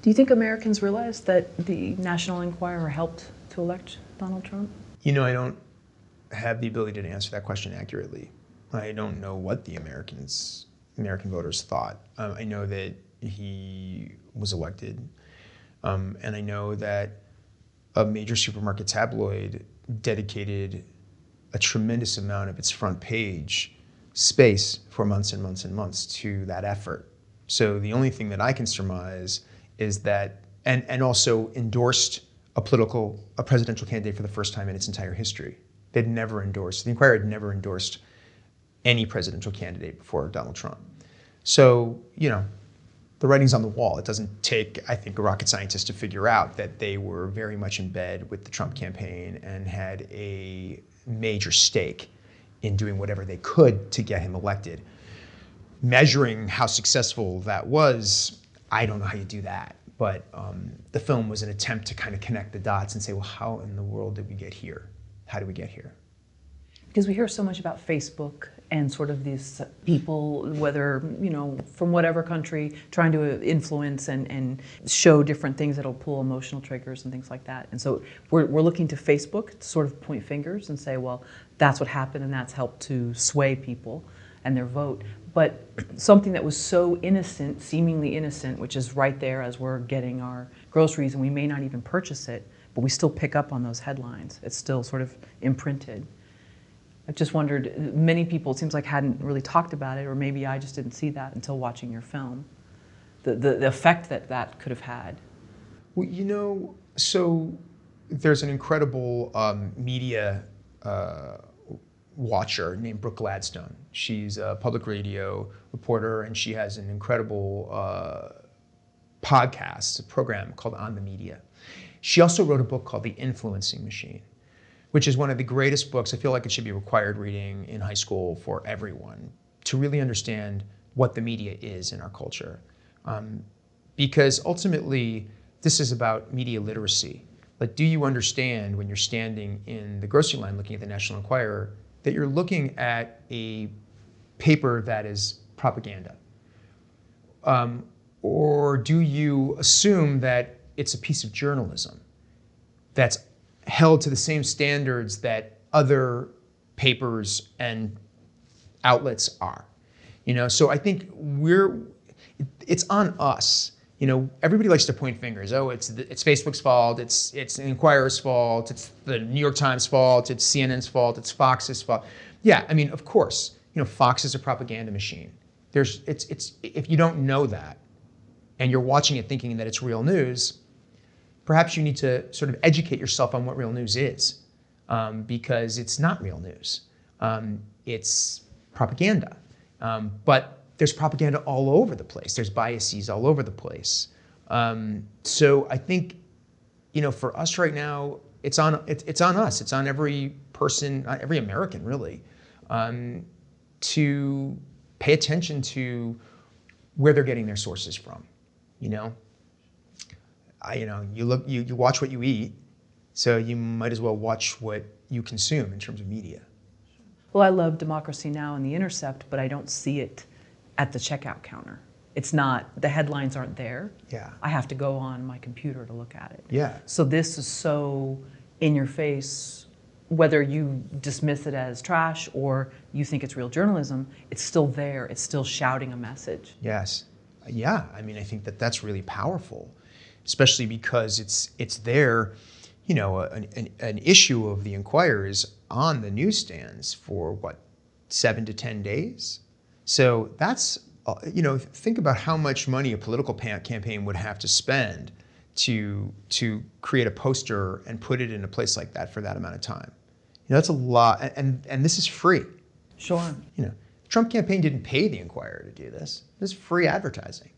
Do you think Americans realize that the National Enquirer helped to elect Donald Trump? You know, I don't have the ability to answer that question accurately. I don't know what the American voters thought. I know that he was elected, and I know that a major supermarket tabloid dedicated a tremendous amount of its front page space for months and months and months to that effort. So the only thing that I can surmise is that, and also endorsed a presidential candidate for the first time in its entire history. The Enquirer had never endorsed any presidential candidate before Donald Trump. So, you know, the writing's on the wall. It doesn't take, I think, a rocket scientist to figure out that they were very much in bed with the Trump campaign and had a major stake in doing whatever they could to get him elected. Measuring how successful that was, I don't know how you do that. But the film was an attempt to kind of connect the dots and say, well, how in the world did we get here? How did we get here? Because we hear so much about Facebook and sort of these people, whether, you know, from whatever country, trying to influence and show different things that'll pull emotional triggers and things like that. And so we're looking to Facebook to sort of point fingers and say, well, that's what happened and that's helped to sway people and their vote. But something that was so innocent, seemingly innocent, which is right there as we're getting our groceries and we may not even purchase it, but we still pick up on those headlines. It's still sort of imprinted. I just wondered, many people, it seems like, hadn't really talked about it, or maybe I just didn't see that until watching your film, the effect that could have had. Well, you know, so there's an incredible media watcher named Brooke Gladstone. She's a public radio reporter, and she has an incredible podcast, a program called On the Media. She also wrote a book called The Influencing Machine, which is one of the greatest books. I feel like it should be required reading in high school for everyone to really understand what the media is in our culture. Because ultimately, this is about media literacy. Like, do you understand when you're standing in the grocery line looking at the National Enquirer that you're looking at a paper that is propaganda? Or do you assume that it's a piece of journalism that's held to the same standards that other papers and outlets are? You know, so I think it's on us. You know, everybody likes to point fingers. Oh, it's Facebook's fault. It's the Enquirer's fault. It's the New York Times' fault. It's CNN's fault. It's Fox's fault. Yeah, I mean, of course, you know, Fox is a propaganda machine. If you don't know that, and you're watching it thinking that it's real news, perhaps you need to sort of educate yourself on what real news is, because it's not real news. It's propaganda. But there's propaganda all over the place. There's biases all over the place. So I think, you know, for us right now, it's on us. It's on every person, every American really, to pay attention to where they're getting their sources from. You know, you watch what you eat, so you might as well watch what you consume in terms of media. Well, I love Democracy Now! And The Intercept, but I don't see it at the checkout counter. It's not, the headlines aren't there. Yeah. I have to go on my computer to look at it. Yeah. So this is so in your face, whether you dismiss it as trash or you think it's real journalism, it's still there. It's still shouting a message. Yes. Yeah, I mean, I think that that's really powerful, especially because it's there. You know, an issue of the Enquirer is on the newsstands for what, 7 to 10 days. So that's, you know, think about how much money a political campaign would have to spend to create a poster and put it in a place like that for that amount of time. You know, that's a lot, and this is free. Sure. You know, the Trump campaign didn't pay the Enquirer to do this. This is free advertising.